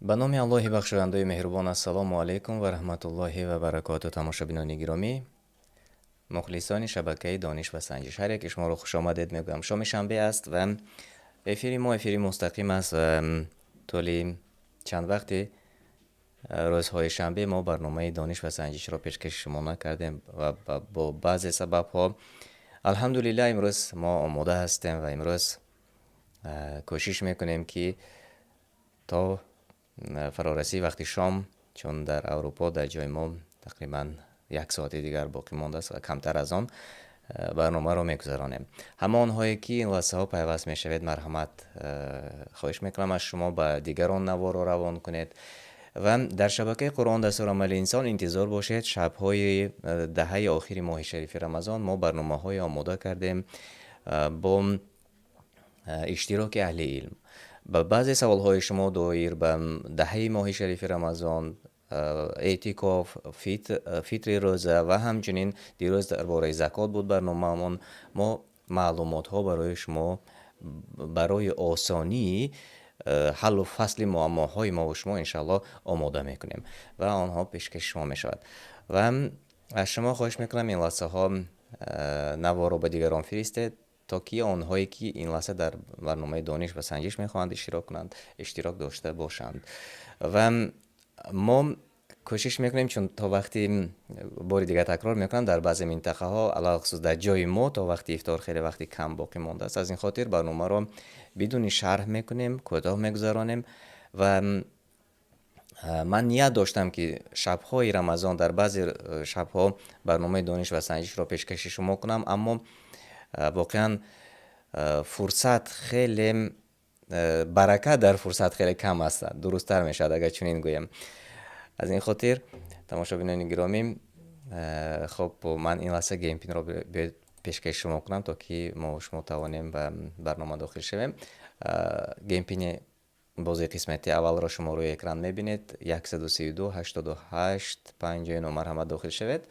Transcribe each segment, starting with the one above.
ба номи Аллоҳи бахшояндаи меҳрубон. Ассалому алайкум ва раҳматуллоҳи ва баракоту. Тамошобинони гиромӣ, мухлисони шабакаи дониш ва санҷиш, ҳар яке шуморо хушомадед мегӯям. Шоми шанбе аст ва эфири мо эфири мустақим аст ва толи чанд вақте рӯзҳои шанбе мо барномаи дониш ва санҷишро пешкаши шумо накардем ва бо баъзе сабабҳо алҳамдулиллаҳ имрӯз мо омода ҳастем ва имрӯз кӯшиш мекунем ки то фарорасии вақти шом, чун дар Аврупо дар ҷои мо тақрибан 1 соати дигар боқӣ мондааст ва камтар аз он барномаро мегузаронем. Ҳама онҳое ки ин лаҳзаҳо пайваст мешавед, марҳамат хоҳиш мекунам аз шумо ба дигарон наворо равон кунед ва дар шабакаи Қуръон дастурамали инсон интизор бошед. Шабҳои даҳаи охири моҳи шарифи Рамазон мо барномаҳое омода кардем бо иштироки аҳли илм. ба баъзе саволҳои шумо доир ба даҳаи моҳи шарифи Рамазон, эътикоф, фитри рӯза ва ҳамчунин дирӯз дар бораи закот буд барномаамон. Мо маълумотҳо барои шумо барои осонии ҳаллу фасли муаммоҳои мо ва шумо иншааллоҳ омода мекунем ва онҳо пешкаши шумо мешавад. Ва аз шумо хоҳиш мекунам ин лаҳзаҳо наворо ба дигарон фиристед, то ки онҳое ки ин лаҳза дар барномаи дониш ва санҷиш мехоҳанд иштирок кунанд, иштирок дошта бошанд. Ва мо кӯшиш мекунем, чун то вақти бори дигар такрор мекунам, дар баъзе минтақаҳо алахусус дар ҷои мо то вақти ифтор хеле вақти кам боқӣ мондааст. Аз ин хотир барномаро бидуни шарҳ мекунем, кӯтоҳ мегузаронем ва ман ният доштам ки шабҳои Рамазон дар баъзе шабҳо барномаи дониш ва санҷишро пешкаши шумо кунам, аммо воқеан фурсат хеле баракат дар фурсат хеле кам аст. Дурусттар мешавад агар чунин гӯем. аз ин хотир тамошобинони гиромӣ, хоб ман ин лаҳза геймпинро пешкаши шумо кунам, то ки мо шумо тавонем ба барнома дохил шавем. Геймпини бози қисмати аввалро шумо рӯи экран мебинед. 132 88 59 марҳамат дохил шавед.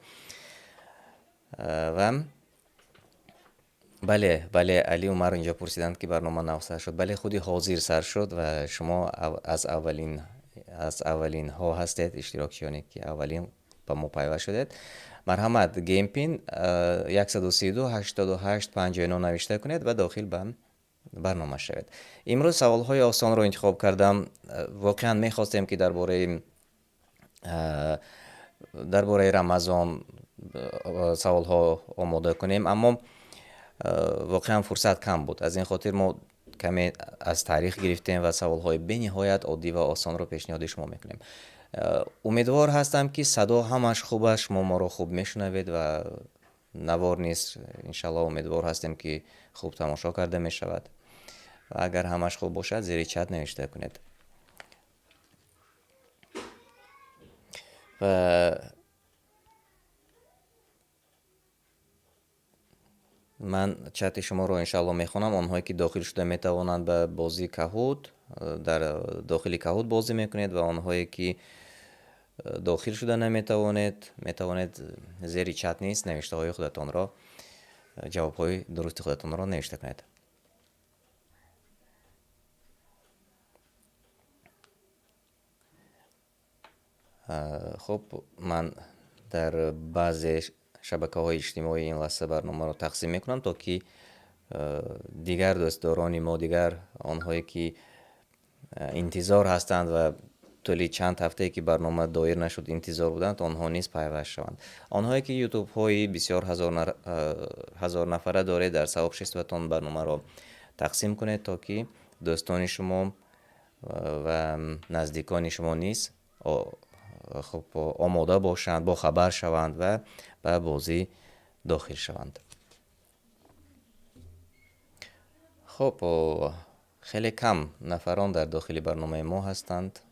ва бале Али Умар инҷо пурсиданд ки барнома нав сар шуд. Бале худи ҳозир сар шуд ва шумо аз аввалинҳо ҳастед, иштирокчиёне ки аввалин ба мо пайваст шудед. Марҳамат, геймпин 132 88 59 навишта кунед ва дохил ба барнома шавед. Имрӯз саволҳои осонро интихоб кардам. Воқеан мехостем ки дар бораи Рамазон саволҳо омода кунем, аммо воқеан фурсат кам буд. Аз ин хотир мо каме аз таърих гирифтем ва саволҳои бениҳоят оддӣ ва осонро пешниҳоди шумо мекунем. умедвор ҳастам ки садо ҳамаш хуб аст, шумо моро хуб мешунавед ва навор низ иншааллоҳ умедвор ҳастем ки хуб тамошо карда мешавад. ва агар ҳамаш хуб бошад, зери чат навишта кунед. ва ман чати шуморо иншааллоҳ мехонам. Онҳое ки дохил шуда метавонанд ба бози Каҳуд, дар дохили Каҳуд бозӣ мекунед ва онҳое ки дохил шуда наметавонед, метавонед зери чат низ навиштаҳои худатонро, ҷавобҳои дурусти худатонро навишта кунед. хуб, ман дар баъзе шабакаҳои иҷтимоӣ ин лаҳза барномаро тақсим мекунам, то ки дигар дӯстдорони мо, дигар онҳое ки интизор ҳастанд ва тӯли чанд ҳафтае ки барнома доир нашуд интизор буданд, онҳо низ пайваст шаванд. Онҳое ки ютубҳои бисёр ҳазор нафара доред, дар савоб шистатон барномаро тақсим кунед, то ки дӯстони шумо ва наздикони шумо низ хуб омода бошанд, бохабар шаванд ва ба бозӣ дохил шаванд. хуб, хеле кам нафарон дар дохили барномаи мо ҳастанд.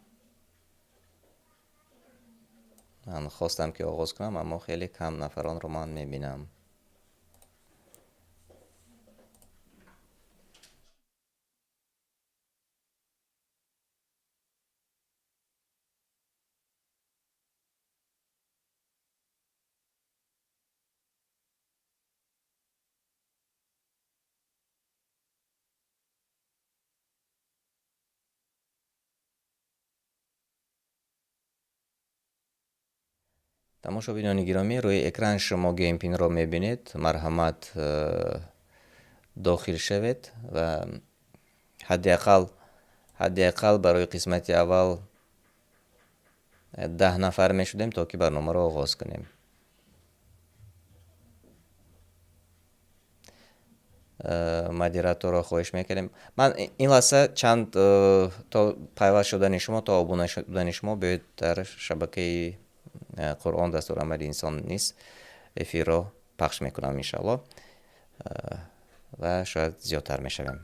ман хостам ки оғоз кунам, аммо хеле кам нафаронро ман мебинам. тамошобинони гиромӣ, рӯи экран шумо геймпинро мебинед. Марҳамат, дохил шавед ва ҳадди ақал барои қисмати аввал 10 нафар мешудем, то ки барномаро оғоз кунем. Модераторро хоҳиш мекардем. Ман ин лаҳза чанд то пайваст шудани шумо, то обуна шудани шумо биёед дар шабакаи Қуръон дастурамали инсон низ эфирро пахш мекунам иншаалло ва шояд зиёдтар мешавем.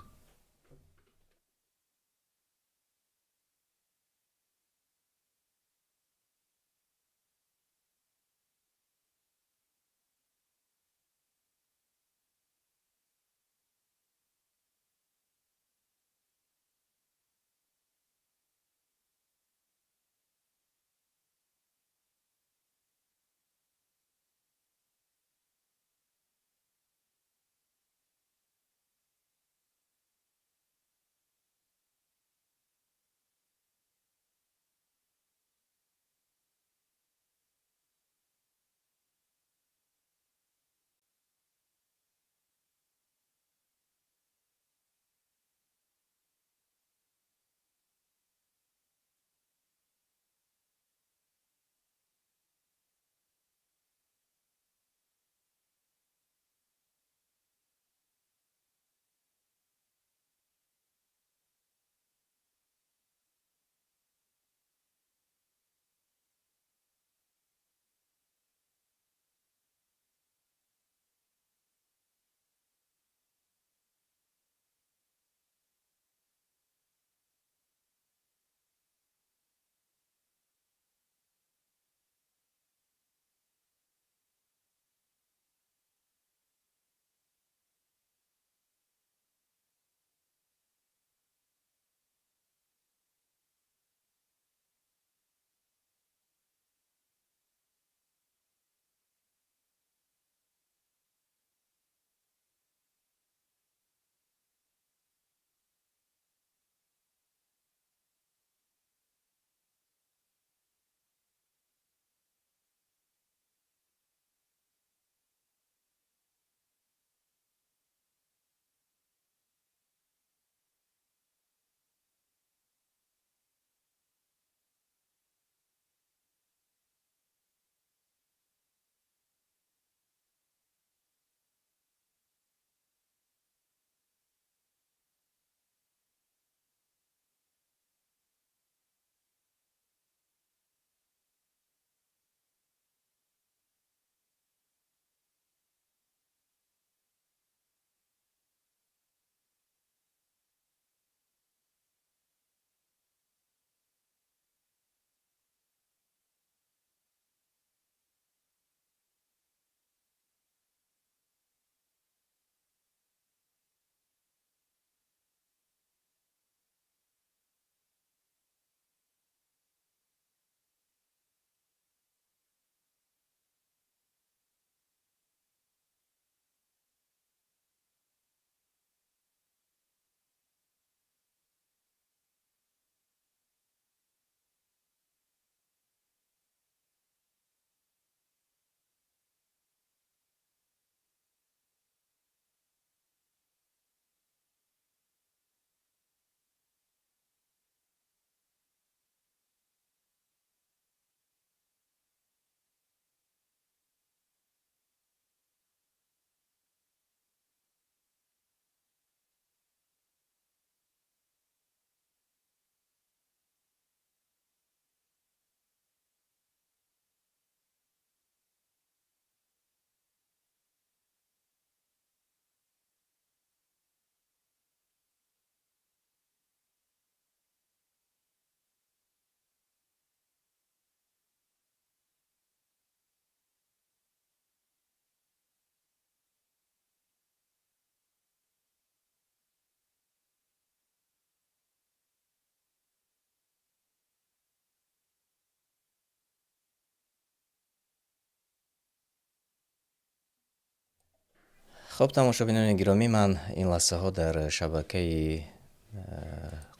хуб, тамошобинони гиромӣ, ман ин лаҳзаҳо дар шабакаи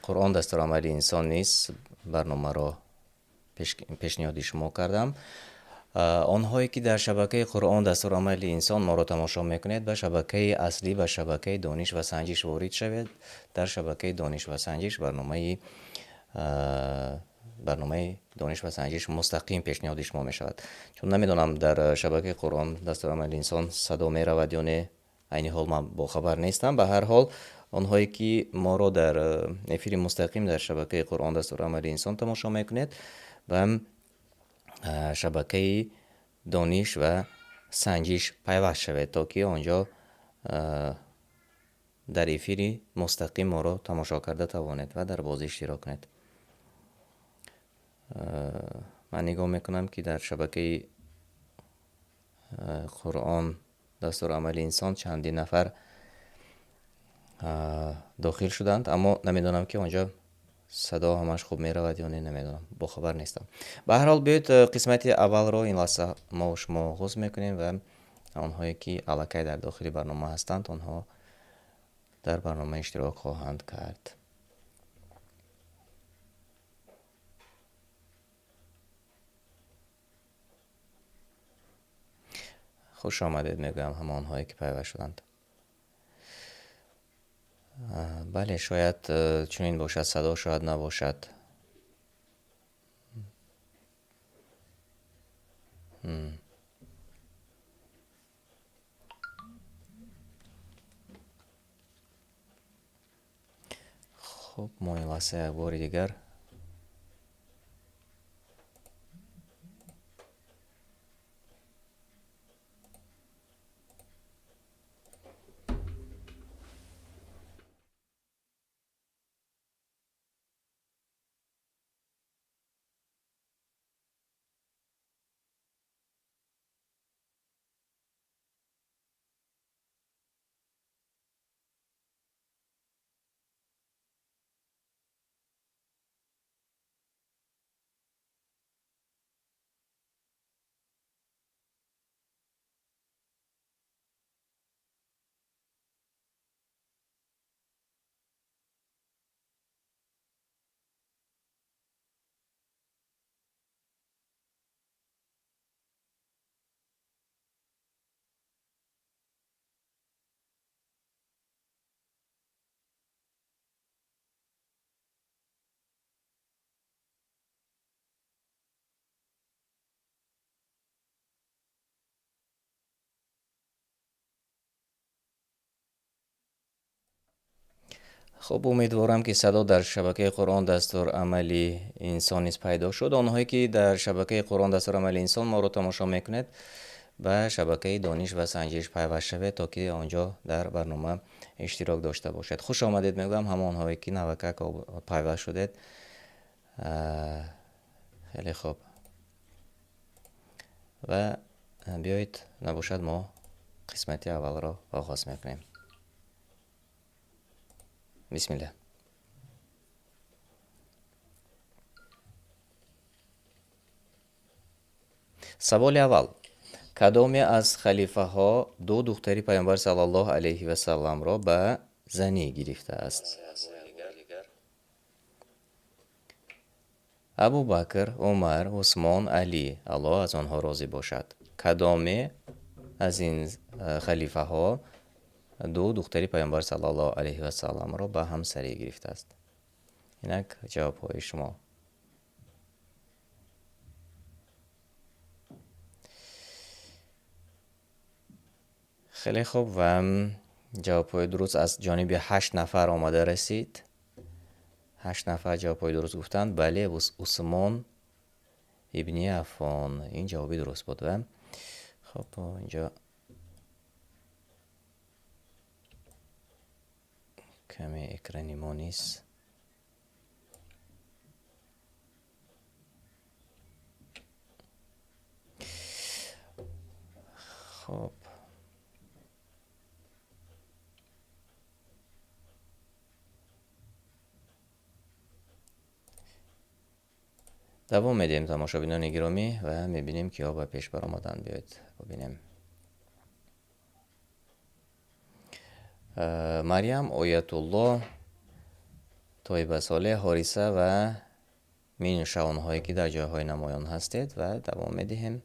Қуръон дастурамали инсон низ барномаро пешниҳоди шумо кардам. آنهایی که در شبکه قرآن دستورالعمل انسان ما را تماشا میکنید به شبکه اصلی و شبکه دانش و سنجش وارد شوید. در شبکه دانش و سنجش برنامه دانش و سنجش مستقیم پیشنهاد شما می شود. چون نمیدونم در شبکه قرآن دستورالعمل انسان صدا می رود یا نه، عین حال من با خبر نیستم. به هر حال آنهایی که ما را در افیر مستقیم در شبکه قرآن دستورالعمل انسان تماشا میکنید و شبکه دانش و سنجش پیوست شوید تا که آنجا در افیر مستقیم ما را تماشا کرده توانید و در بازی اشتراک کنید. من نگاه میکنم که در شبکه قرآن دستورالعمل انسان چندین نفر داخل شدند، اما نمیدونم که آنجا صدا همش خوب می رود یا نه، نمیدونم، با خبر نیستم. به هر حال بیایید قسمت اول را این لحظه ما و شما آغاز میکنیم و آنهایی که الکی در داخل برنامه هستند آنها در برنامه اشتراک خواهند کرد. خوش آمدید میگویم همه آنهایی که پیوست شدند. بله شاید چنین باشد، صدا شاید نباشد. خب ما این لحظه یک بار دیگر خب امیدوارم که صدا در شبکه قرآن دستورالعمل انسان نیز پیدا شد. آنهایی که در شبکه قرآن دستورالعمل انسان ما رو تماشا میکنید به شبکه دانش و سنجش پیوست شوید تا که آنجا در برنامه اشتراک داشته باشد. خوش آمدید میگم همه آنهایی که نوکک پیوست شدید. خیلی خوب و بیایید نباشد ما قسمت اول را آغاز میکنیم. بسم الله. سوال اول: کدام از خلیفه ها دو دختری پیامبر صلی الله علیه و سلم را به زنی گرفته است؟ ابو بکر، عمر، عثمان، علی، الله از آنها راضی باشد. کدام از این خلیفه ها دو دختری پیامبر صلی الله علیه و سلم را به همسری گرفته است؟ اینک جواب های شما. خیلی خوب و جواب های درست از جانب 8 نفر آمده رسید. 8 نفر جواب های درست گفتند. بله، عثمان ابن عفان این جوابی درست بود. و خب اینجا کمی اکرانی ما نیست. خب دوام میدیم تماشابینان گرامی و میبینیم که ها به پیش برآمدن. بیایید ببینیم. مریم، آیت الله، طیبه صالح، حارثه و مینوشه آنهایی که در جایهای نمایان هستید و دوام میدهیم.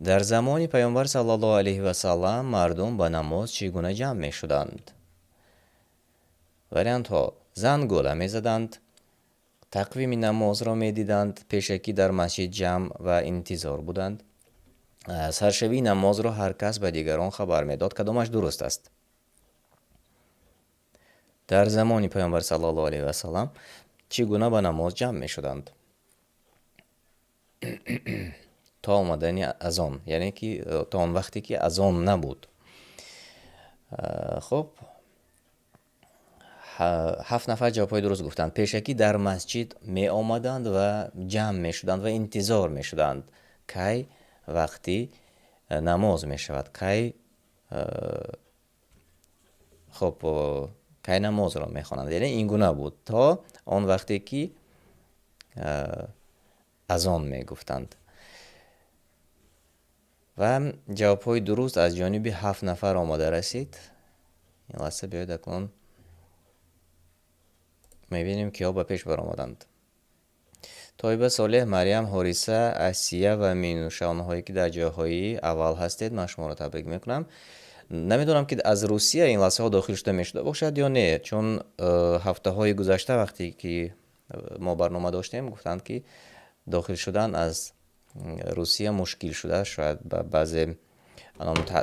در زمان پیامبر صلی الله علیه و سلم مردم به نماز چگونه جمع می شدند؟ وریانت ها: زن گله می زدند، تقویم نماز را می دیدند، پیشکی در مسجد جمع و انتظار بودند. سرشبی نماز را هر کس به دیگران خبر می داد. کدامش درست است؟ در زمان پیامبر صلی الله علیه و سلم چگونه به نماز جمع می شدند؟ تا آمدن اذان، یعنی که تا آن وقتی که اذان نبود. خب 7 نفر جوابهای درست گفتند. پیشکی در مسجد می آمدند و جمع می شدند و انتظار می شدند کی وقتی نماز می شود، خب کی نماز را می خوانند. یعنی این گونه بود تا آن وقتی که اذان می گفتند. و جوابهای درست از جانب 7 نفر آماده رسید. این لحظه بیاید اکنون میبینیم که ها به پیش برآمدند. طایبه، صالح، مریم، حاریسه، اسیه و مینوشه، آنهایی که در جاهای اول هستید من شما را تبریک میکنم. نمیدونم که از روسیه این لحظه ها داخل شده میشده باشد یا نه، چون هفته های گذشته وقتی که ما برنامه داشتیم گفتند که داخل شدن از روسیه مشکل شده، شاید به بعضی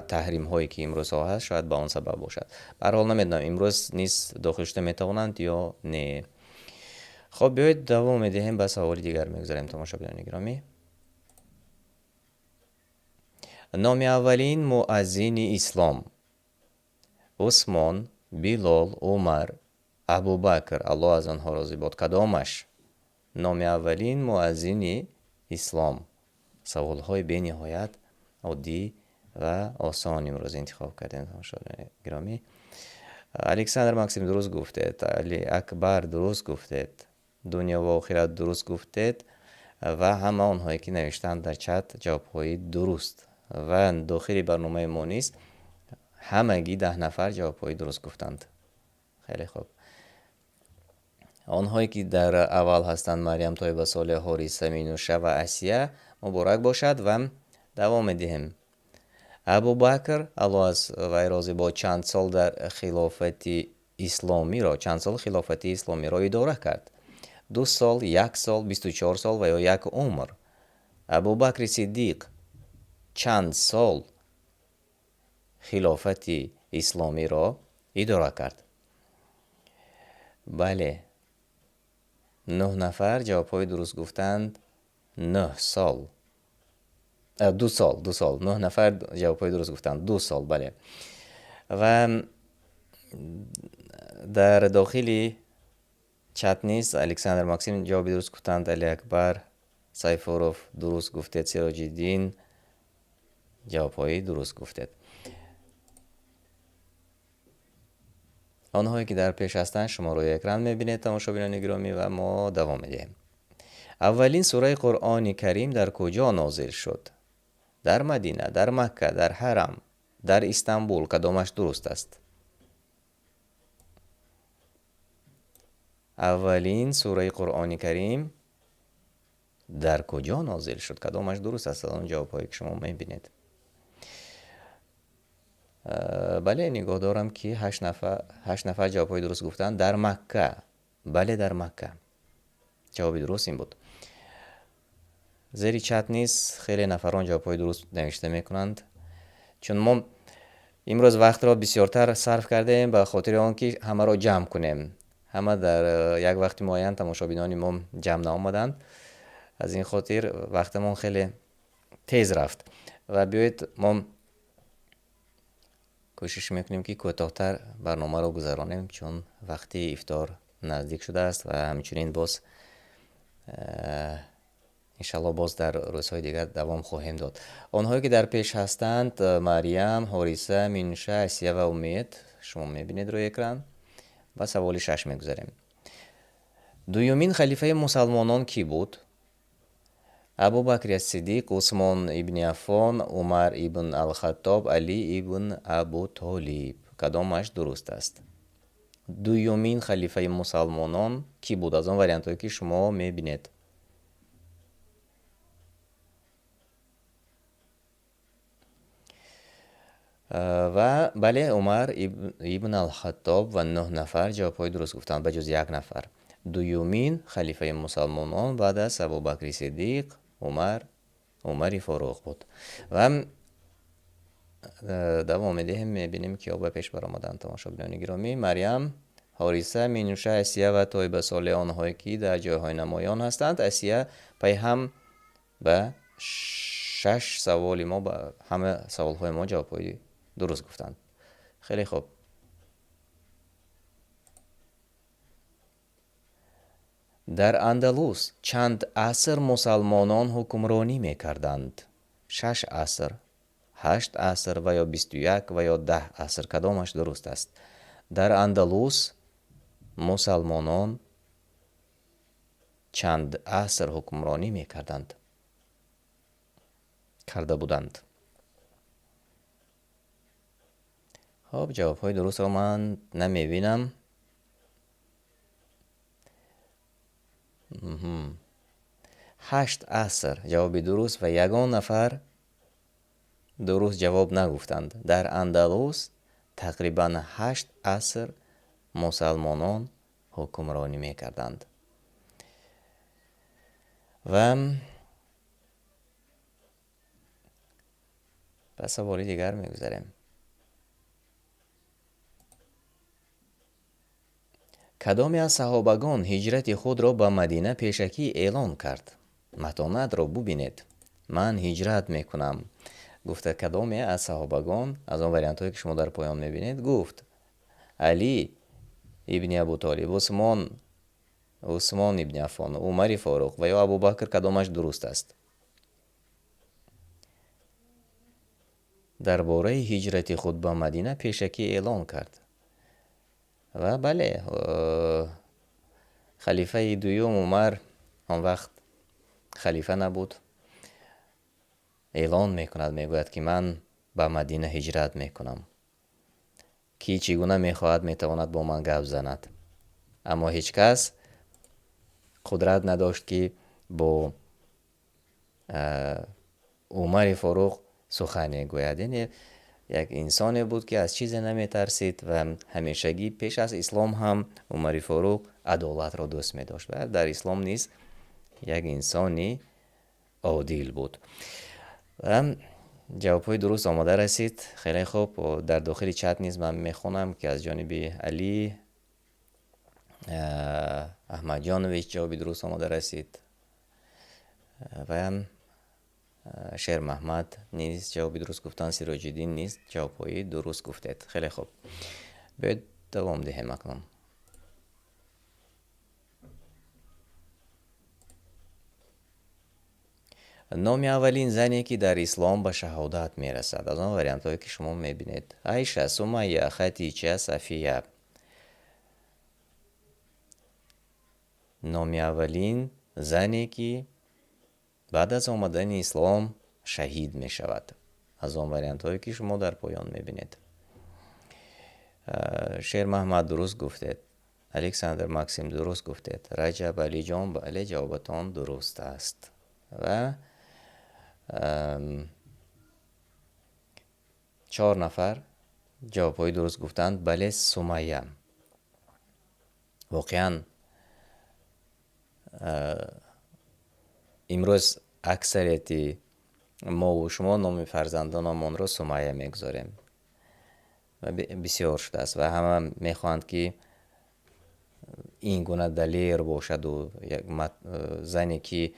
تحریم هایی که امروز ها هست شاید به آن سبب باشد. به هر حال نمیدونم امروز نیست داخل شده میتوانند یا نه. خب بیایید دوام میدهیم، به سوال دیگر میگذاریم. تماشاگران گرامی، نام اولین مؤذن اسلام: عثمان، بیلال، عمر، ابوبکر، الله از آنها راضی باد. کدامش؟ نام اولین مؤذن اسلام. سوال های به نهایت عادی و آسان امروز انتخاب کردیم. تماشاگران گرامی، الکساندر ماکسیم درست گفتید، علی اکبر درست گفتید، دنیا و آخرت درست گفتید و همه آنهایی که نوشتند در چت جوابهای درست و داخل برنامه ما نیست همگی 10 نفر جوابهای درست گفتند. خیلی خوب. آنهایی که در اول هستند مریم، طایبه، صالح، حاریسه، مینوشه و اسیه مبارک باشد و دوام دهیم. ابوبکر الله از وی راضی باد چند سال در خلافت اسلامی را اداره کرد؟ 2 سال، 1 سال، 24 سال و یا 1 عمر؟ ابوبکر صدیق چند سال خلافت اسلامی را اداره کرد؟ بله، 9 نفر جوابهای درست گفتند. 9 سال. 2 سال. 9 نفر جوابهای درست گفتند 2 سال. بله. و در داخل چت نیست الکساندر ماکسیم جواب درست گفتند، علی اکبر، سایفوروف درست گفتید، سراج الدین جوابهای درست گفتید. آنهایی که در پیش هستند شما روی اکران میبینید تماشاگران گرامی و ما دوام میدهیم. اولین سوره قرآن کریم در کجا نازل شد؟ در مدینه، در مکه، در حرم، در استانبول؟ کدامش درست است؟ اولین سوره قرآن کریم در کجا نازل شد؟ کدامش درست است؟ آن جوابهایی که شما میبینید. بله، نگاه دارم که 8 نفر جوابهای درست گفتن. در مکه. بله، در مکه. جواب درست این بود. زیر چت نیست خیلی نفران جوابهای درست نوشته میکنند، چون ما امروز وقت را بسیارتر صرف کردیم به خاطر آنکه همه را جمع کنیم. همه در یک وقت معین تماشابینان ما جمع نآمدند، از این خاطر وقتمون خیلی تیز رفت و بیایید ما کوشش میکنیم که کوتاه‌تر برنامه را گذرانیم، چون وقتی افطار نزدیک شده است و همچنین باز انشالله باز در روزهای دیگر دوام خواهیم داد. آنهایی که در پیش هستند مریم، حاریسه، مینوشه، اسیه و امید شما میبینید روی اکران. و سوال 6 میگذاریم. دومین خلیفه مسلمانان کی بود؟ ابوبکر صدیق، عثمان ابن عفان، عمر ابن الخطاب، علی ابن ابو طالب؟ کدامش درست است؟ دومین خلیفه مسلمانان کی بود؟ از آن وریانت هایی که شما میبینید. و بله عمر ابن الخطاب و 9 نفر جوابهای درست گفتند به جز 1 نفر. دومین خلیفه مسلمانان بعد از ابوبکر صدیق عمر فاروق بود. و دوام میدهیم میبینیم که به پیش برآمدند. تماشاگران گرامی، مریم، حارثه، مینوشه، اسیه و طایبه صالح آنهایی که در جایهای نمایان هستند. اسیه پای هم به 6 سوال ما به همه سوالهای ما جوابهای درست گفتند. خیلی خوب. در اندلس چند عصر مسلمانان حکمرانی میکردند؟ 6 عصر، 8 عصر و یا 21 و یا 10 عصر، کدامش درست است؟ در اندلس مسلمانان چند عصر حکمرانی میکردند کرده بودند. خب جوابهای درست رو من نمیبینم. 8 عصر جواب درست و 1 نفر درست جواب نگفتند. در اندلس تقریبا 8 عصر مسلمانان حکمرانی میکردند. و پس سوال دیگر میگذاریم. کدامی از صحابگان هجرت خود را به مدینه پیشکی اعلان کرد؟ متانت را ببینید. من هجرت میکنم. گفته کدامی از صحابگان، از آن وریانت هایی که شما در پایان میبینید، گفت علی ابن ابو طالب، عثمان ابن عفان، عمر فاروق و یا ابوبکر، کدامش درست است؟ درباره هجرت خود به مدینه پیشکی اعلان کرد. و بله، خلیفه دوم عمر آن وقت خلیفه نبود. اعلان میکند، میگوید که من به مدینه هجرت میکنم. کی چگونه میخواهد میتواند با من گپ زند. اما هیچ کس قدرت نداشت که با عمر فاروق سخن گوید. یعنی یک انسانی بود که از چیزی نمی ترسید و همیشگی پیش از اسلام هم عمر فاروق عدالت را دوست می داشت و در اسلام نیز یک انسانی عادل بود. و جوابهای درست آماده رسید. خیلی خوب. در داخل چت نیز من میخونم که از جانب علی احمد جانویچ جوابی درست آماده رسید و شیر محمد نیز جوابی درست گفتن. سراج الدین نیز جوابی درست گفتید. خیلی خوب. باید دوام دهیم اکنون. نام اولین زنی که در اسلام به شهادت میرسد. از آن وریانت هایی که شما میبینید: عایشه، سمیه، خدیجه، صفیه. نام اولین زنی که بعد از آمدن اسلام شهید می شود. از آن وریانت هایی که شما در پایان می بینید. شیر محمد درست گفتید. الکساندر مکسیم درست گفتید. رجب علی جان بله جوابتان درست است. و 4 نفر جواب های درست گفتند. بله سمیه. واقعا امروز اکثریتی ما و شما نام فرزندانمان را سمیه میگذاریم و بسیار شده است و همه میخواهند که این گونه دلیر باشد و یک زنی که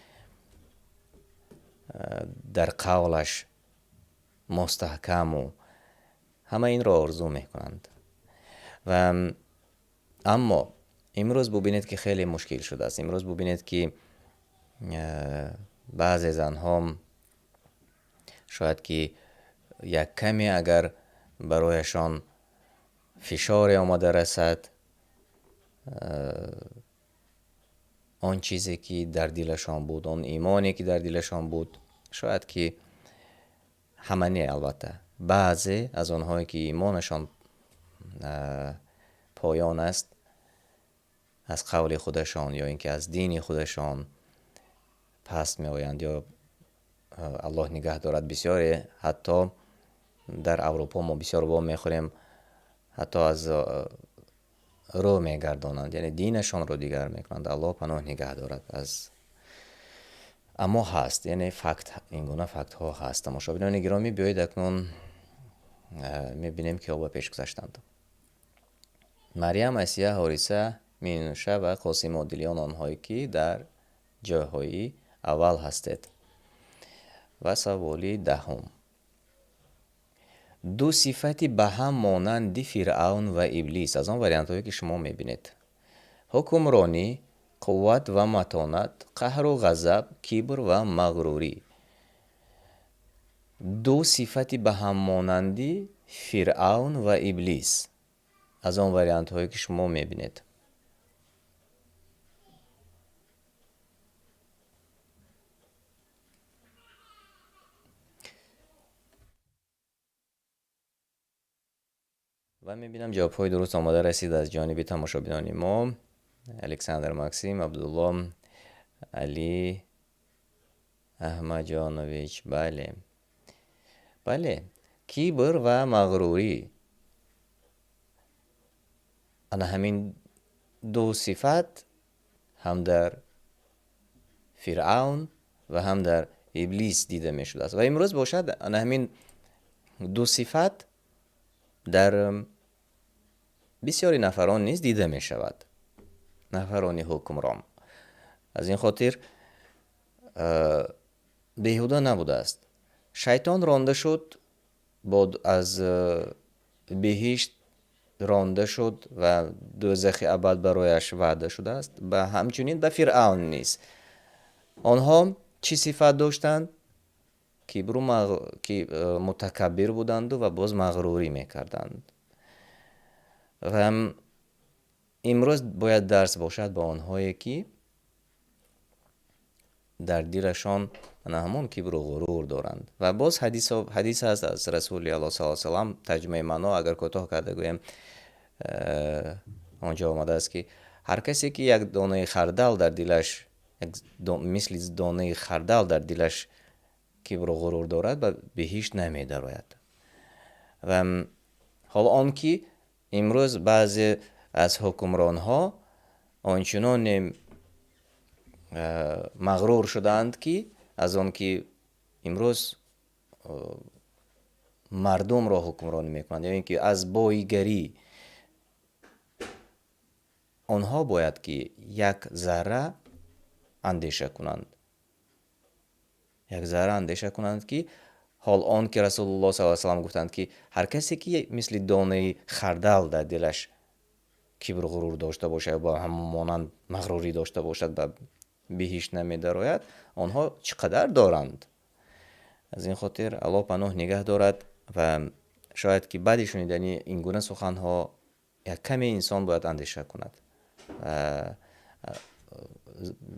در قولش مستحکم و همه این را آرزو میکنند. و اما امروز ببینید که خیلی مشکل شده است. امروز ببینید که بعضی زنها شاید که یک کمی اگر برایشان فشار آمده رسد، آن چیزی که در دلشان بود، آن ایمانی که در دلشان بود، شاید که همه نه، البته بعضی از آنهایی که ایمانشان پایان است، از قول خودشان یا اینکه از دین خودشان پست می آیند یا الله نگه دارد بسیاری حتی در اروپا ما بسیار وام میخوریم، حتی از رو میگردانند، یعنی دینشان رو دیگر میکنند. الله پناه نگه دارد از، اما هست، یعنی فکت، این گونه فکت ها هست. مشاهدین گرامی، بیایید اکنون میبینیم که او پیش گذاشتند. مریم، اسیه، حاریسه، مینوشه و قاسم عادلیان، آنهایی که در جایهای اول هستید. و سوالی دهم: دو صفتی به هم مانند فرعون و ابلیس، از آن وریانت هایی که شما میبینید: حکمرانی، قوت و متانت، قهر و غضب، کبر و مغروری. دو صفتی به هم مانندی فرعون و ابلیس، از آن وریانت هایی که شما میبینید. و میبینم جواب های درست آماده رسید از جانب تماشابینان ما: الکساندر مکسیم، عبدالله، علی، احمد جانویچ. بله، کبر و مغروری، انا همین دو صفت هم در فرعون و هم در ابلیس دیده می شده است. و امروز باشد انا همین دو صفت در بسیاری نفران نیز دیده می شود، نفرانی حکمران. از این خاطر بیهوده نبوده است. شیطان رانده شد، از بهشت رانده شد و دوزخ ابد برایش وعده شده است. و همچنین به فرعون نیز. آنها چی صفت داشتند؟ که متکبر بودند و باز مغروری میکردند. و هم امروز باید درس باشد به آنهایی که در دلشان همون کبر و غرور دارند. و باز حدیث هست از رسول الله صلی الله علیه و سلم، ترجمه معنا اگر کوتاه کرده گویم، آنجا آمده است که هر کسی که یک دانه خردل در دلش، مثل دانه خردل در دلش کبر و غرور دارد، به بهشت نمی دراید. و حالا آن که امروز بعضی از حکمران ها آنچنان مغرور شدند که از آن که امروز مردم را حکمرانی میکنند، یعنی که از بایگری آنها باید که یک ذره اندیشه کنند، که حال آن که رسول الله صلی الله علیه و سلم گفتند که هر کسی که مثل دانه خردل در دلش کبر و غرور داشته باشه و با همون مانند مغروری داشته باشد، به بهشت نمی دراید. آنها چقدر دارند. از این خاطر الله پناه نگه دارد. و شاید که بعد شنیدن این گونه سخن ها یک کمی انسان باید اندیشه کند.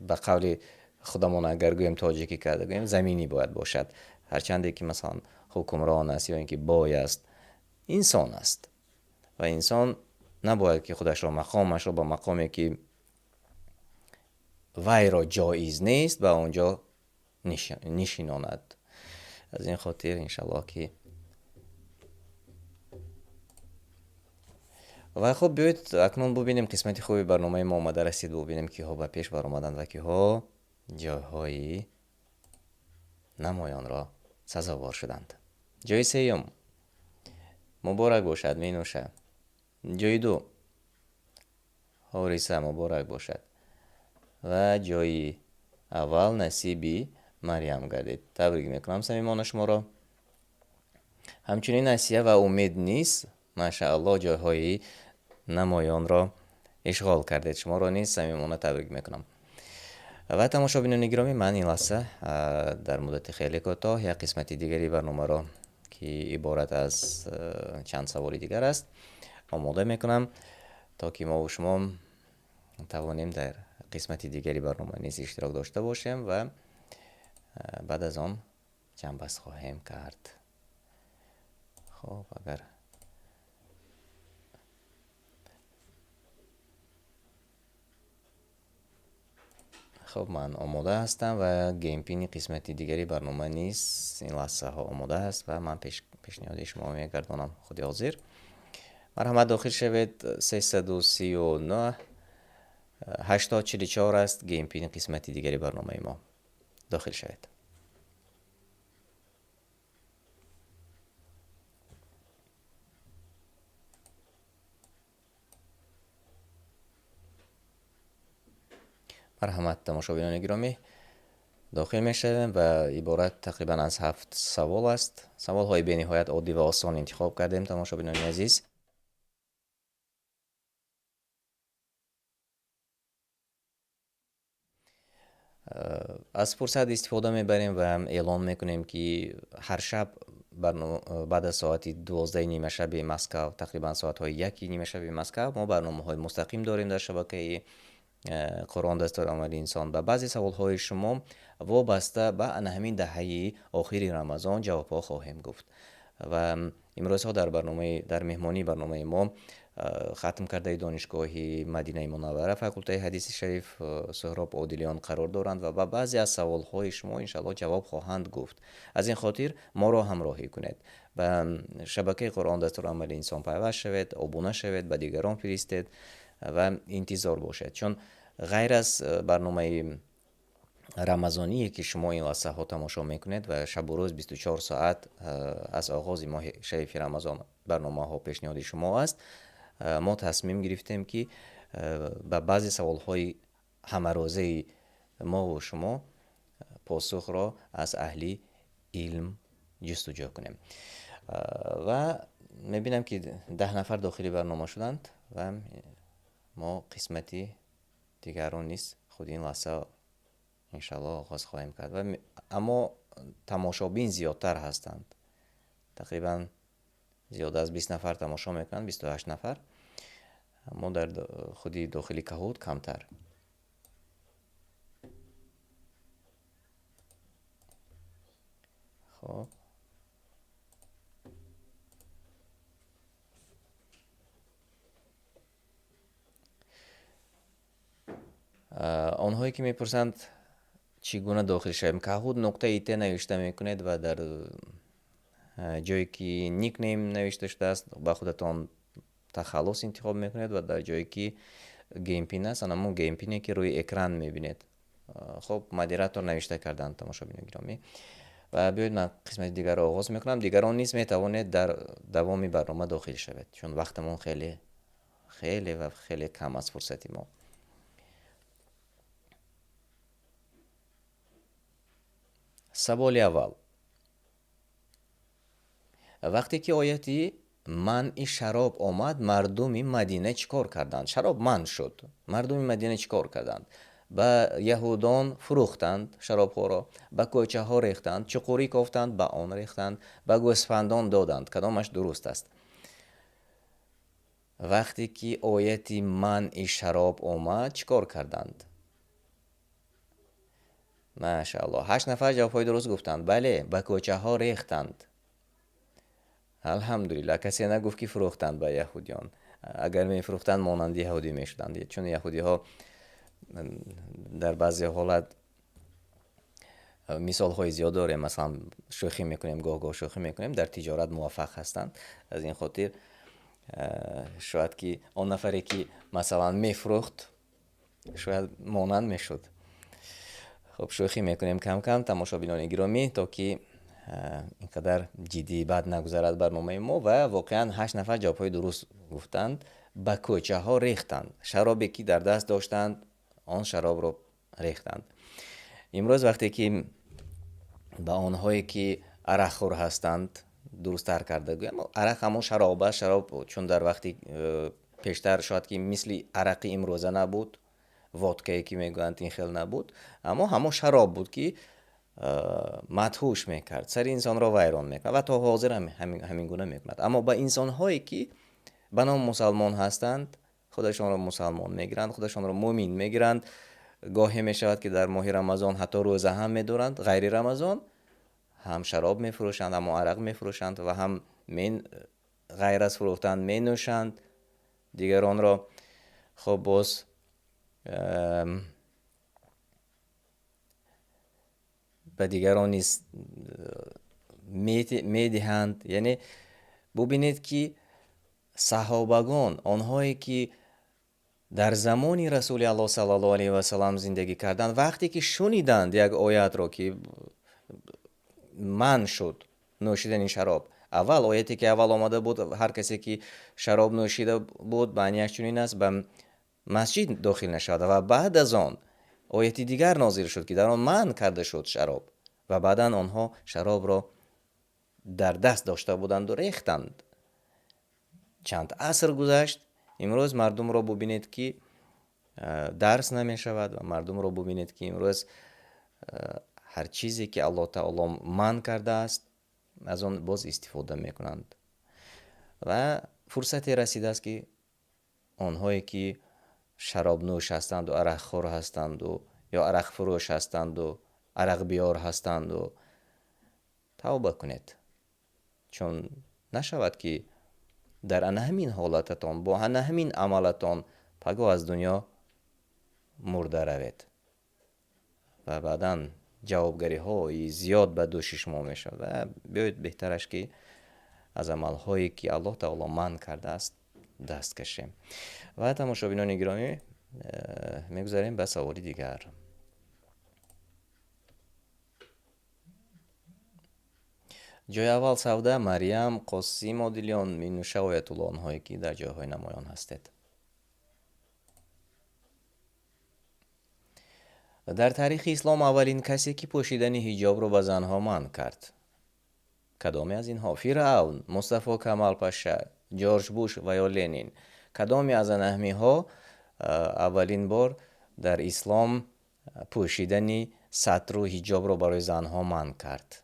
به قول خودمان اگر گویم تاجیکی کرده گویم زمینی باید باشد. هرچند که مثلا حکمران است یا اینکه بای است، انسان است و انسان نباید که خودش را، مقامش را با مقامی که وی را جایز نیست و اونجا نشیناند. از این خاطر انشالله که و خب بیایید اکنون ببینیم قسمتی خوبی برنامه ما آمده رسید. ببینیم که ها به پیش بر آمدند و که ها جایهای نمایان را سزاوار شدند. جای سیوم مبارک باشد مینوشه. جای دو حاریسه مبارک باشد. و جای اول نصیبی مریم گردید. تبریک میکنم صمیمانه شما را. همچنین اسیه و امید نیست، ماشاءالله جایهای نمایان را اشغال کردید. شما را نیز صمیمانه تبریک میکنم. و تماشابینان گرامی، من این لحظه در مدت خیلی کوتاه یک قسمت دیگری برنامه را که عبارت از چند سوالی دیگر است آماده میکنم تا که ما و شما توانیم در قسمت دیگری برنامه نیز اشتراک داشته باشیم و بعد از آن جنبست خواهیم کرد. خب اگر خب من آماده هستم و گیم پینی قسمتی دیگری برنامه نیست، این لحظه ها آماده است و من پیشنهاد شما میگردانم. خودی حاضر مرحمت داخل شوید. 339 844 است گیم پین قسمتی دیگری برنامه ما. داخل شوید. مرحمت تماشابینان گرامی، داخل میشویم و عبارت تقریبا از 7 سوال است. سوال های به نهایت عادی و آسان انتخاب کردیم تماشابینان عزیز. از فرصت استفاده میبریم و اعلان میکنیم که هر شب بعد از ساعت 12 نیمه شب مسکو، تقریبا ساعت های 1 نیمه شب مسکو، ما برنامه های مستقیم داریم در شبکه قرآن دستور عمل انسان. و بعضی سوال های شما وابسته به همین دهه آخری رمضان جواب ها خواهیم گفت. و امروز ها در مهمانی برنامه ما ختم کرده دانشگاه مدینه منوره فاکولته حدیث شریف سهراب عادلیان قرار دارند و با بعضی از سوال های شما انشالله جواب خواهند گفت. از این خاطر ما را همراهی کنید، به شبکه قرآن دستور عمل انسان پیوست شوید، ابونه شوید، به دیگران فرستید و انتظار باشید، چون غیر از برنامه رمضانی که شما این لحظه ها تماشا میکنید و شب و روز 24 ساعت از آغاز ماه شریف رمضان برنامه ها پیشنهاد شما است، ما تصمیم گرفتیم که به بعضی سوال های همه روزه ما و شما پاسخ را از اهلی علم جستجو کنیم. و میبینم که 10 نفر داخلی برنامه شدند و ما قسمتی دیگران نیست خود این لحظه انشالله آغاز خواهیم کرد. و اما تماشابین زیادتر هستند، تقریبا زیاد از 20 نفر تماشا میکنند، 28 نفر. اما در خودی داخلی کهود کمتر. خب آنهایی که میپرسند چگونه داخل شویم، کهود نقطه ایت نوشته میکنید و در جایی که نیک نیم نوشته شده است با خودتان تخلص انتخاب میکنید و در جایی که گیم پین است، همون گیم پینی که روی اکران میبینید. خب مدیراتور نوشته کردن تماشابینان گرامی. و بیایید من قسمت دیگر را آغاز میکنم. دیگران نیز میتوانید در دوام برنامه داخل شوید، چون وقتمون خیلی کم از فرصتی ما. سوال اول: وقتی که آیتی منع شراب آمد مردم مدینه چیکار کردند؟ شراب منع شد، مردم مدینه چیکار کردند؟ به یهودان فروختند شراب ها را، به کوچه ها ریختند، چقوری کافتند به آن ریختند، به گوسفندان دادند. کدامش درست است؟ وقتی که آیتی منع شراب آمد چیکار کردند؟ ماشاءالله 8 نفر جواب درست گفتند. بله، به کوچه ها ریختند. الحمدلله کسی نگفت که فروختند به یهودیان. اگر می فروختند مانند یهودی می شدند، چون یهودی ها در بعضی حالت مثال های زیاد داریم، مثلا شوخی میکنیم، گاه شوخی میکنیم، در تجارت موفق هستند. از این خاطر شاید که اون نفری که مثلا میفروخت شاید مانند میشد. خب شوخی میکنیم کم کم تماشابینان گرامی، تا که اینقدر جدی بعد نگذرد برنامه ما. و واقعا 8 نفر جوابهای درست گفتند. به کوچه ها ریختند، شرابی که در دست داشتند آن شراب رو ریختند. امروز وقتی که به آنهایی که عرق خور هستند درست‌تر کرده گویم، عرق همون شراب است. شراب چون در وقتی پیشتر شاید که مثل عرق امروزه نبود، وودکایی که میگویند این خیل نبود، اما همون شراب بود که مدهوش میکرد، سر انسان را ویران میکرد و تا حاضر همین گونه میکند. اما با انسان هایی که به نام مسلمان هستند خودشان را مسلمان میگیرند، خودشان را مؤمن میگیرند. گاهی میشود که در ماه رمضان حتی روزه هم میدارند، غیر رمضان هم شراب میفروشند، هم عرق میفروشند و هم غیر از فروختن می نوشند دیگران را. خب باز به دیگران نیز میدهند. یعنی ببینید که صحابگان، آنهایی که در زمان رسول الله صلی الله علیه و سلام زندگی کردند، وقتی که شنیدند یک آیت را که من شد نوشیدن این شراب، اول آیتی که اول آمده بود، هر کسی که شراب نوشیده بود معنیش چنین است به مسجد داخل نشود، و بعد از آن آیتی دیگر نازل شد که در آن منع کرده شد شراب، و بعدا آنها شراب را در دست داشته بودند و ریختند. چند عصر گذشت، امروز مردم را ببینید که درس نمی شود، و مردم را ببینید که امروز هر چیزی که الله تعالی منع کرده است از آن باز استفاده میکنند. و فرصتی رسیده است که آنهایی که شراب نوش هستند و عرق خور هستند و یا عرق فروش هستند و عرق بیار هستند و توبه کنید، چون نشود که در همین حالتتان با همین عملتان پگاه از دنیا مرده روید و بعدا جوابگری های زیاد به دوش شما می شود. و بیایید بهترش که از عمل هایی که الله تعالی منع کرده است دست کشیم. و تماشابینان گرامی، میگذاریم به سوالی دیگر. جای اول سوده مریم قاسی مادلیان می نوشه آیت الله آنهایی که در جایهای نمایان هستید. در تاریخ اسلام اولین کسی که پوشیدن حجاب رو به زنها منع کرد کدامی از اینها؟ فرعون، مصطفی کمال پاشا، جورج بوش و یا لنین. کدامی از این ها اولین بار در اسلام پوشیدن ستر و حجاب رو برای زنها منع کرد؟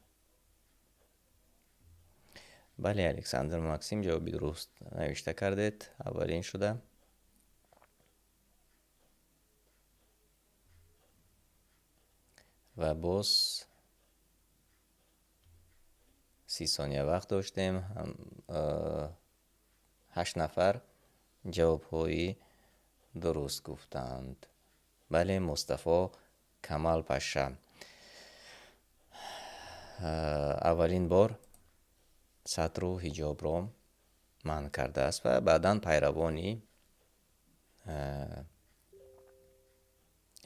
بله، الکساندر ماکسیم جوابی درست نوشته کردید، اولین شده. و باز 30 ثانیه وقت داشتیم، 8 نفر جوابهایی درست گفتند. بله، مصطفی کمال پاشا اولین بار ستر و حجاب را منع کرده است و بعدا پیروانی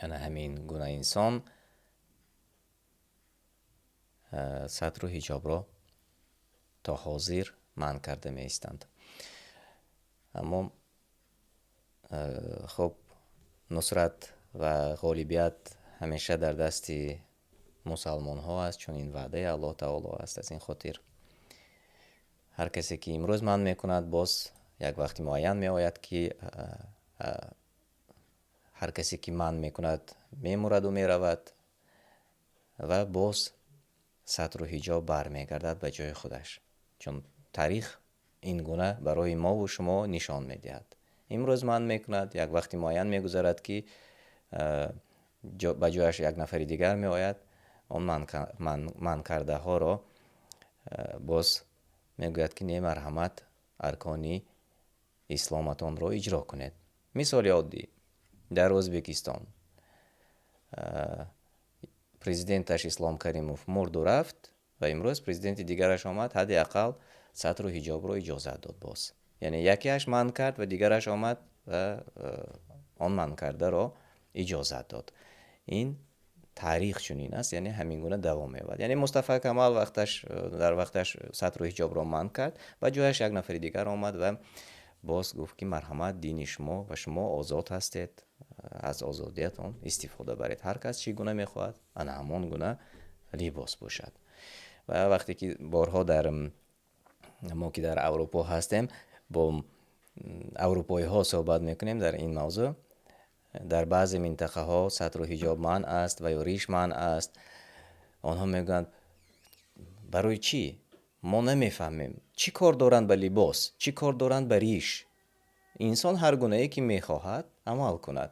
همین گونه انسان ستر و حجاب را تا حاضر منع کرده می ایستند. اما خب نصرت و غالبیت همیشه در دست مسلمان ها است، چون این وعده الله تعالی است. از این خاطر هر کسی که امروز منع میکند باز یک وقتی معین می آید که هر کسی که منع میکند میمورد و میرود و باز ستر و حجاب برمیگردد به جای خودش، چون تاریخ این گونه برای ما و شما نشان میدهد. امروز منع میکند، یک وقتی معین میگذرد که به جایش یک نفر دیگر می آید، آن منع کرده ها را باز میگوید که نه مرحمت، ارکانی اسلامتان را اجرا کنید. مثال عادی در ازبکستان پرزیدنتش اسلام کریموف مرد و رفت و امروز پرزیدنت دیگرش آمد، حداقل ستر و حجاب را اجازه داد باز. یعنی یکیش منع کرد و دیگرش آمد و آن منع کرده را اجازه داد. این تاریخ چنین است، یعنی همین گونه دوام می‌یابد. یعنی مصطفی کمال در وقتش ستر و حجاب را منع کرد و جایش یک نفر دیگر آمد و باز گفت که مرحمت، دین شما و شما آزاد هستید، از آزادیتون استفاده برید، هر کس چی گونه میخواهد آن همان گونه لباس باشد. و وقتی که بارها ما که در اروپا هستیم با اروپایی ها صحبت میکنیم در این موضوع، در بعضی منطقه ها ستر و حجاب منع است و یا ریش منع است. آنها میگن برای چی؟ ما نمیفهمیم چی کار دارند به لباس، چی کار دارند به ریش. انسان هر گونه ای که میخواهد عمل کند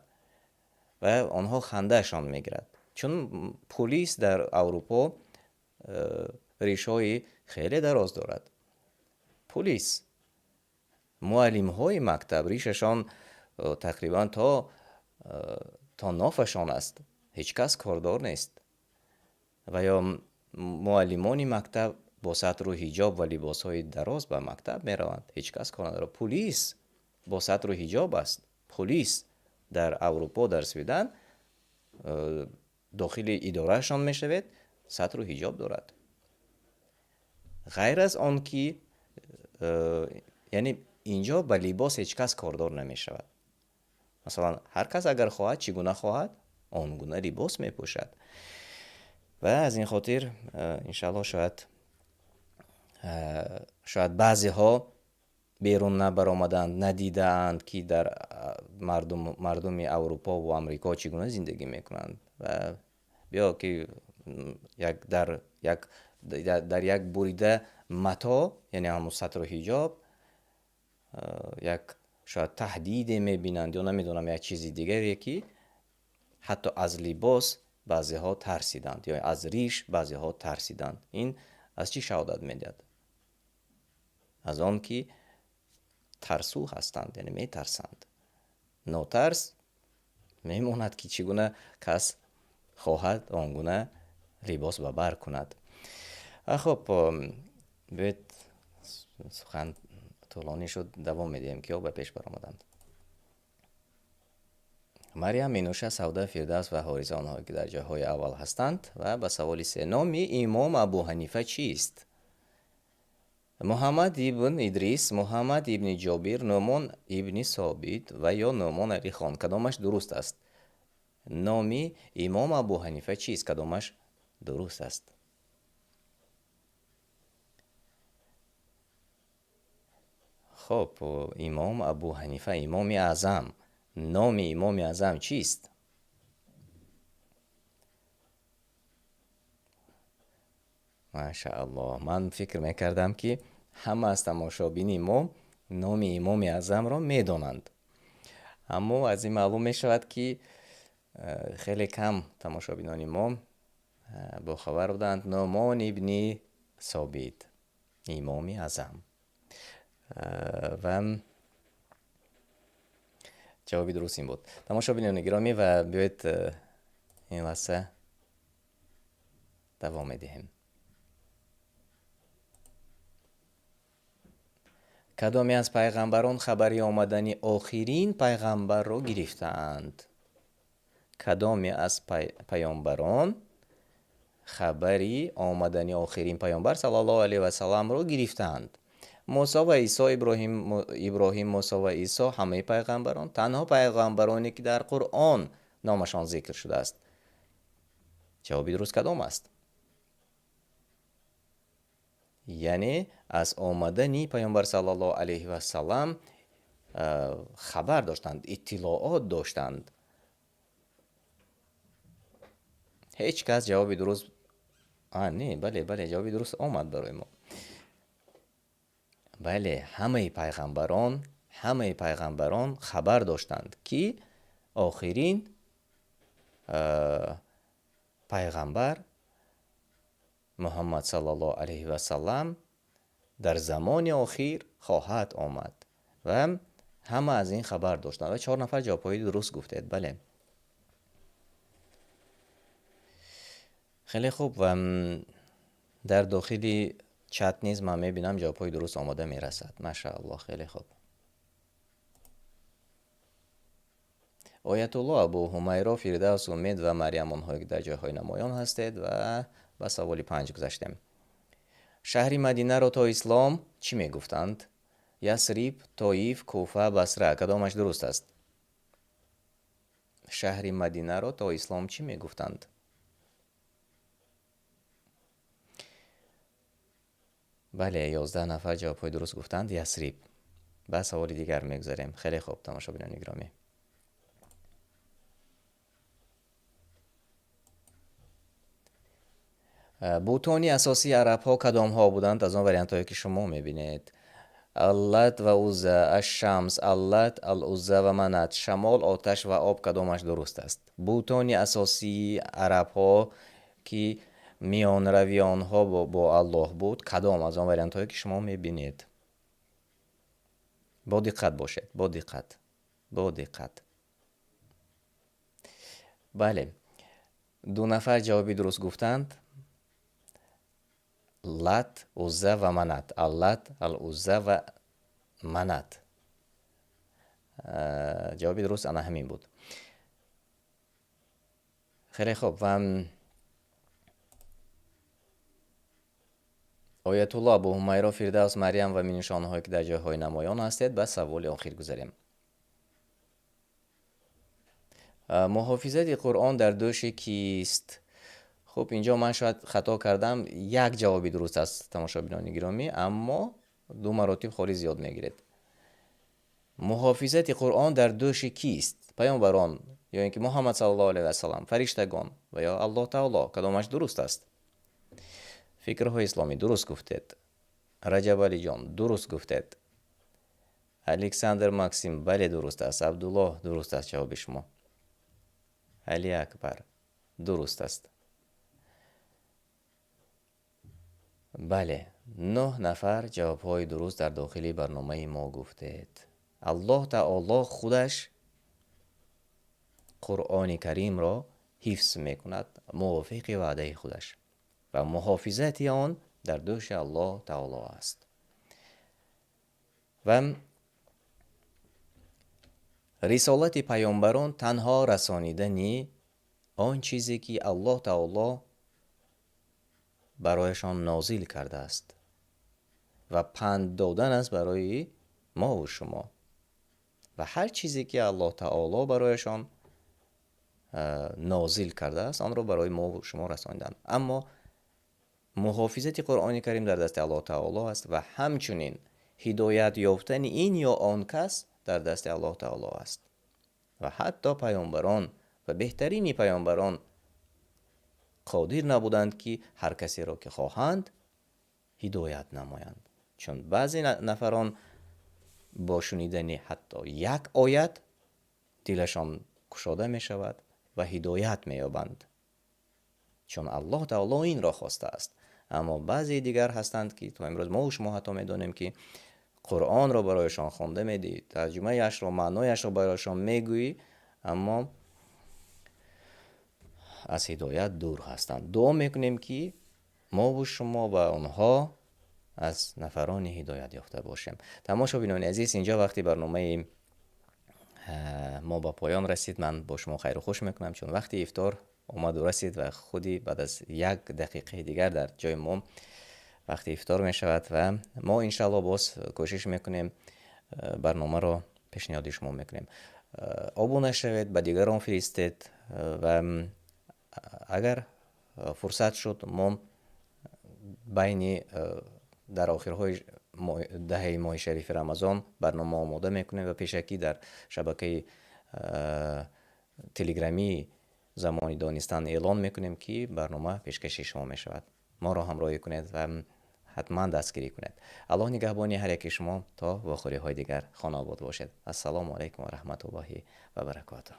و آنها خندهشان میگیرد، چون پلیس در اروپا ریش های خیلی دراز دارد. پلیس، معلم های مکتب ریششان تقریبا تا نافشان است، هیچ کس کاردار نیست. و یا معلمان مکتب با سطر و حجاب و لباس های دراز به مکتب می روند، هیچ کس کار نداره. پلیس با سطر و حجاب است. پلیس در اروپا، در سویدن، داخل ادارهشان می شود، سطر و حجاب دارد. غیر از آن که یعنی اینجا به لباس هیچ کس کاردار نمی شود. مثلا هر کس اگر خواهد چگونه خواهد آنگونه لباس می پوشد. و از این خاطر انشالله شاید بعضی ها بیرون نبرآمدند، ندیدند که در مردم اروپا و امریکا چگونه زندگی میکنند و بیا که در یک بریده متا، یعنی همون سطر و حجاب، یک شاید تهدید میبینند یا نمیدونم یک چیزی دیگری که حتی از لباس بعضی ها ترسیدند یا از ریش بعضی ها ترسیدند. این از چی شهادت میدهد؟ از آن که ترسو هستند، یعنی میترسند. ناترس میماند که چگونه کس خواهد آنگونه لباس به بر کند. خب بیت سخن طولانی شد، دوام میدیم که به پیش برآمدند. مریم، مینوشه، سوده، فردوس و حارث، آنها که در جاهای اول هستند. و به سوال 3، نام امام ابو حنیفه چیست؟ محمد ابن ادریس، محمد ابن جابر، نعمان ابن ثابت و یا نعمان علی خان. کدامش درست است؟ نام امام ابو حنیفه چیست؟ کدامش درست است؟ خب امام ابو حنیفه، امام اعظم، نام امام اعظم چیست؟ ماشاءالله، من فکر میکردم که همه از تماشابین ما نام امام اعظم را میدانند، اما از این معلوم میشود که خیلی کم تماشابینان ما با خبر بودند نعمان ابن ثابت امام اعظم. و جوابی درست این بود. تماشابینان گرامی، و بیایید این لحظه دوام میدهیم. کدامی از پیغمبران خبری آمدن آخرین پیغمبر را گرفتند؟ کدامی از پیامبران خبری آمدن آخرین پیامبر صلی الله علیه و سلم را گرفتند؟ موسی و عیسی، ابراهیم، موسی و عیسی همه پیغمبران، تنها پیغمبرانی که در قرآن نامشان ذکر شده است. جوابی درست کدام است؟ یعنی از آمدن پیامبر صلی الله علیه و سلم خبر داشتند، اطلاعات داشتند. هیچ کس جوابی درست نه، بله جوابی درست آمد برای ما. بله، همه پیغمبران خبر داشتند که آخرین پیغمبر محمد صلی الله علیه و سلم در زمان آخر خواهد آمد و همه از این خبر داشتند و 4 نفر جوابهای درست گفتید. بله، خیلی خوب. و در داخل چت نیز من میبینم جوابهای درست آماده میرسد. ماشاءالله، خیلی خوب. آیت الله ابو حمیرا، فردوس، امید و مریم، آنهایی که در جاهای نمایان هستید. و به سوال 5 گذشتیم. شهر مدینه را تا اسلام چی میگفتند؟ یثرب، طائف، کوفه، بصره. کدامش درست است؟ شهر مدینه را تا اسلام چی میگفتند؟ بله، 11 نفر جوابهای درست گفتند یثرب. به سوال دیگر میگذاریم. خیلی خوب تماشابینان گرامی. بوتانی اساسی عرب ها کدام ها بودند؟ از آن وریانت هایی که شما میبینید: اللات و عزا، الشمس، اللات، العزا و منات. شمال، آتش و آب. کدامش درست است؟ بوتانی اساسی عرب ها که میان روی آنها با الله بود کدام از آن وریانت هایی که شما میبینید؟ با دقت باشید، با دقت. بله، 2 نفر جوابی درست گفتند. لات، عزه و منت. اللات، العزه و منت. جوابی درست انا همین بود. خیلی خوب. و آیت الله ابو حمیرا فردوس مریم و می نشانهایی که در جایهای نمایان هستید. به سوال آخر گذاریم. محافظت قرآن در دوش کیست؟ خب اینجا من شاید خطا کردم. یک جوابی درست است تماشابینان گرامی، اما دو مراتب خالی زیاد میگیرد. محافظت قرآن در دوش کیست؟ پیامبران یا اینکه محمد صلی الله علیه و سلم، فرشتگان و یا الله تعالی؟ کدامش درست است؟ فکرهای اسلامی درست گفتید. رجب علی جان درست گفتید. الکساندر ماکسیم بله درست است. عبدالله درست است جواب شما. علی اکبر درست است. بله 9 نفر جوابهای درست در داخل برنامه ما گفتید. الله تعالی خودش قرآن کریم را حفظ میکند موافق وعده خودش و محافظت آن در دوش الله تعالی است. و رسالت پیامبران تنها رسانیدن آن چیزی که الله تعالی برایشان نازل کرده است و پند دادن است برای ما و شما، و هر چیزی که الله تعالی برایشان نازل کرده است آن را برای ما و شما رساندن. اما محافظت قرآن کریم در دست الله تعالی است و همچنین هدایت یافتن این یا آن کس در دست الله تعالی است. و حتی پیامبران و بهترین پیامبران قادر نبودند که هر کسی را که خواهند هدایت نمایند، چون بعضی نفران با شنیدن حتی یک آیت دلشان گشاده می شود و هدایت می یابند، چون الله تعالی این را خواسته است. اما بعضی دیگر هستند که تو امروز ما و شما حتی می دانیم که قرآن را برایشان خوانده می دی، ترجمه اش را، معنایش را برایشان می گویی، اما از هدایت دور هستند. دعا میکنیم که ما و شما و آنها از نفران هدایت یافته باشیم. تماشابینان عزیز، اینجا وقتی برنامه ما با پایان رسید، من با شما خیر و خوش میکنم، چون وقتی افطار اومد و رسید و خودی بعد از 1 دقیقه دیگر در جای ما وقتی افطار می شود و ما انشالله باز کوشش میکنیم برنامه را پیشنهاد شما میکنیم. آبونه شوید، به دیگران فرستید و اگر فرصت شد ما بین در آخرهای دهه ماه شریف رمضان برنامه آماده میکنیم و پیشکی در شبکه تلگرامی زمانی دانستان اعلان میکنیم که برنامه پیشکش شما میشود. ما را همراهی کنید و حتما دستگیری کنید. الله نگهبانی هر یک شما تا واخوری های دیگر خانه آباد باشد. السلام علیکم و رحمت الله و برکاته.